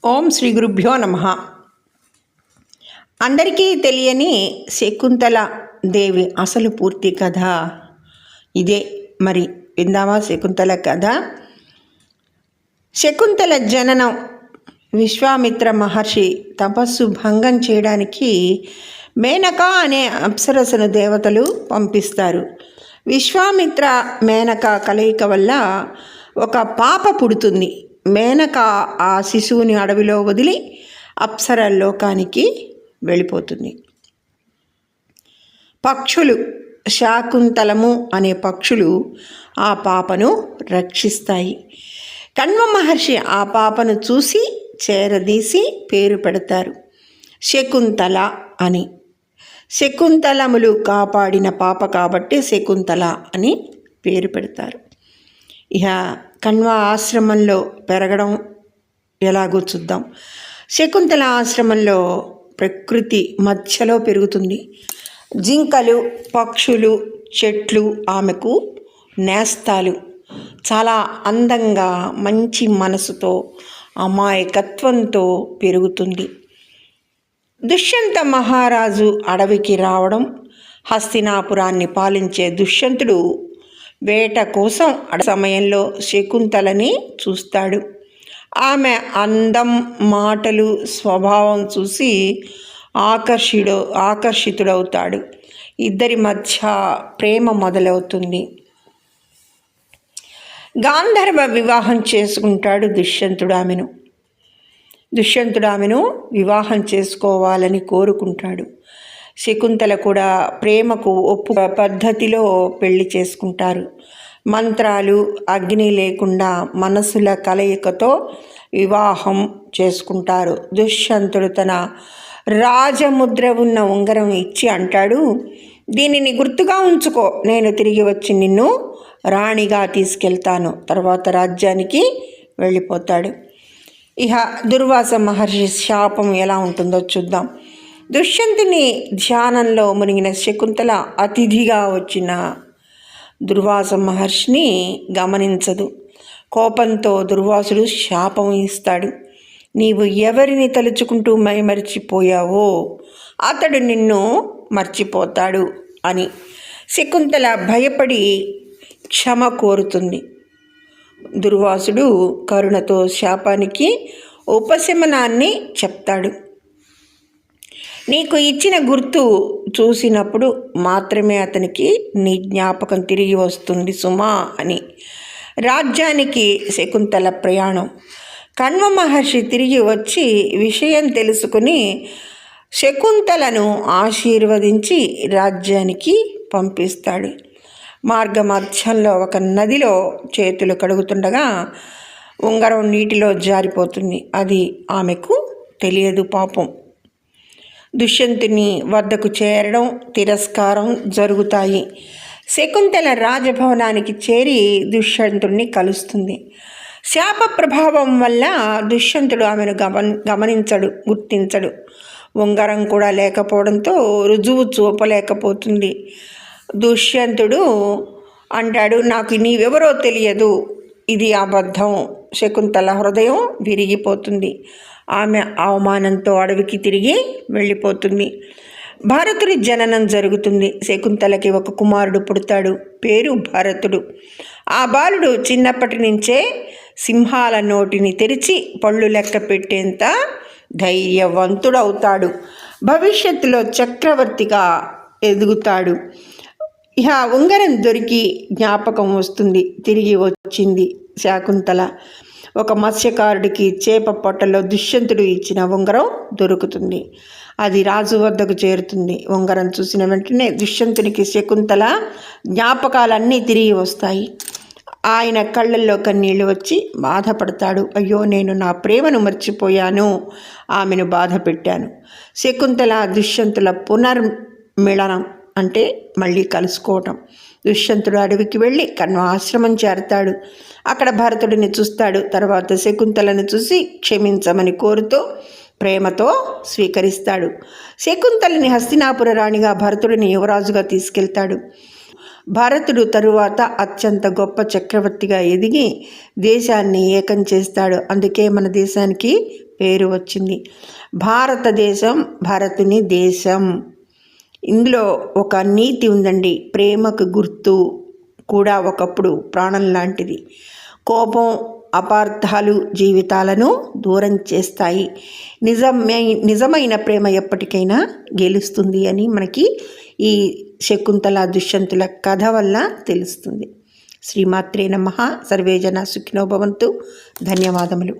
ఓం శ్రీ గురుభ్యో నమః. అందరికీ తెలియని శకుంతల దేవి అసలు పూర్తి కథ ఇదే. మరి విందామా శకుంతల కథ. శకుంతల జననం విశ్వామిత్ర మహర్షి తపస్సు భంగం చేయడానికి మేనక అనే అప్సరసను దేవతలు పంపిస్తారు. విశ్వామిత్ర మేనక కలయిక వల్ల ఒక పాప పుడుతుంది. మేనక ఆ శిశువుని అడవిలో వదిలి అప్సర లోకానికి వెళ్ళిపోతుంది. పక్షులు శాకుంతలము అనే పక్షులు ఆ పాపను రక్షిస్తాయి. కణ్వ మహర్షి ఆ పాపను చూసి చేరదీసి పేరు పెడతారు శకుంతల అని. శకుంతలములు కాపాడిన పాప కాబట్టి శకుంతల అని పేరు పెడతారు. ఇక కణ్వ ఆశ్రమంలో పెరగడం ఎలాగో చూద్దాం. శకుంతల ఆశ్రమంలో ప్రకృతి మధ్యలో పెరుగుతుంది. జింకలు, పక్షులు, చెట్లు ఆమెకు నేస్తాలు. చాలా అందంగా, మంచి మనసుతో, అమాయకత్వంతో పెరుగుతుంది. దుష్యంత మహారాజు అడవికి రావడం, హస్తినాపురాన్ని పాలించే దుష్యంతుడు వేట కోసం సమయంలో శకుంతలని చూస్తాడు. ఆమె అందం, మాటలు, స్వభావం చూసి ఆకర్షితుడవుతాడు. ఇద్దరి మధ్య ప్రేమ మొదలవుతుంది. గాంధర్వ వివాహం చేసుకుంటాడు దుష్యంతుడు ఆమెను వివాహం చేసుకోవాలని కోరుకుంటాడు. శకుంతల కూడా ప్రేమకు ఒప్పు పద్ధతిలో పెళ్లి చేసుకుంటారు. మంత్రాలు, అగ్ని లేకుండా మనసుల కలయికతో వివాహం చేసుకుంటారు. దుష్యంతుడు తన రాజముద్ర ఉన్న ఉంగరం ఇచ్చి అంటాడు, దీనిని గుర్తుగా ఉంచుకో, నేను తిరిగి వచ్చి నిన్ను రాణిగా తీసుకెళ్తాను. తర్వాత రాజ్యానికి వెళ్ళిపోతాడు. ఇక దుర్వాస మహర్షి శాపం ఎలా ఉంటుందో చూద్దాం. దుష్యంతుని ధ్యానంలో మునిగిన శకుంతల అతిథిగా వచ్చిన దుర్వాస మహర్షిని గమనించదు. కోపంతో దుర్వాసుడు శాపం ఇస్తాడు. నీవు ఎవరిని తలుచుకుంటూ మైమరిచిపోయావో అతడు నిన్ను మర్చిపోతాడు అని. శకుంతల భయపడి క్షమ కోరుతుంది. దుర్వాసుడు కరుణతో శాపానికి ఉపశమనాన్ని చెప్తాడు. నీకు ఇచ్చిన గుర్తు చూసినప్పుడు మాత్రమే అతనికి నీ జ్ఞాపకం తిరిగి వస్తుంది సుమా అని. రాజ్యానికి శకుంతల ప్రయాణం. కణ్వ మహర్షి తిరిగి వచ్చి విషయం తెలుసుకుని శకుంతలను ఆశీర్వదించి రాజ్యానికి పంపిస్తాడు. మార్గమధ్యంలో ఒక నదిలో చేతులు కడుగుతుండగా ఉంగరం నీటిలో జారిపోతుంది. అది ఆమెకు తెలియదు పాపం. దుష్యంతుని వద్దకు చేరడం, తిరస్కారం జరుగుతాయి. శకుంతల రాజభవనానికి చేరి దుష్యంతుడిని కలుస్తుంది. శాప ప్రభావం వల్ల దుష్యంతుడు ఆమెను గుర్తించడు. ఉంగరం కూడా లేకపోవడంతో రుజువు చూపలేకపోతుంది. దుష్యంతుడు అంటాడు, నాకు నీవెవరో తెలియదు. ఇది అబద్ధం. శకుంతల హృదయం విరిగిపోతుంది. ఆమె అవమానంతో అడవికి తిరిగి వెళ్ళిపోతుంది. భరతుడి జననం జరుగుతుంది. శకుంతలకి ఒక కుమారుడు పుడతాడు. పేరు భరతుడు. ఆ బాలుడు చిన్నప్పటి నుంచే సింహాల నోటిని తెరిచి పళ్ళు లెక్క పెట్టేంత ధైర్యవంతుడవుతాడు. భవిష్యత్తులో చక్రవర్తిగా ఎదుగుతాడు. ఇక ఉంగరం దొరికి జ్ఞాపకం వస్తుంది. తిరిగి వచ్చింది శకుంతల. ఒక మత్స్యకారుడికి చేప పొట్టలో దుష్యంతుడు ఇచ్చిన ఉంగరం దొరుకుతుంది. అది రాజు వద్దకు చేరుతుంది. ఉంగరం చూసిన వెంటనే దుష్యంతునికి శకుంతల జ్ఞాపకాలన్నీ తిరిగి వస్తాయి. ఆయన కళ్ళల్లో కన్నీళ్లు వచ్చి బాధపడతాడు. అయ్యో, నేను నా ప్రేమను మర్చిపోయాను, ఆమెను బాధ పెట్టాను. శకుంతల దుష్యంతుల పునర్మిళనం అంటే మళ్ళీ కలుసుకోవటం. దుష్యంతుడు అడవికి వెళ్ళి కణ్వ ఆశ్రమం చేరతాడు. అక్కడ భరతుడిని చూస్తాడు. తర్వాత శకుంతలను చూసి క్షమించమని కోరుతూ ప్రేమతో స్వీకరిస్తాడు. శకుంతలని హస్తినాపుర రాణిగా, భరతుడిని యువరాజుగా తీసుకెళ్తాడు. భరతుడు తరువాత అత్యంత గొప్ప చక్రవర్తిగా ఎదిగి దేశాన్ని ఏకం చేస్తాడు. అందుకే మన దేశానికి పేరు వచ్చింది భారతదేశం, భరతుని దేశం. ఇందులో ఒక నీతి ఉందండి. ప్రేమకు గుర్తు కూడా ఒకప్పుడు ప్రాణం లాంటిది. కోపం, అపార్థాలు జీవితాలను దూరం చేస్తాయి. నిజమైన ప్రేమ ఎప్పటికైనా గెలుస్తుంది అని మనకి ఈ శకుంతల దుష్యంతుల కథ వల్ల తెలుస్తుంది. శ్రీమాత్రే నమః. సర్వే జనా సుఖినో భవంతు. ధన్యవాదములు.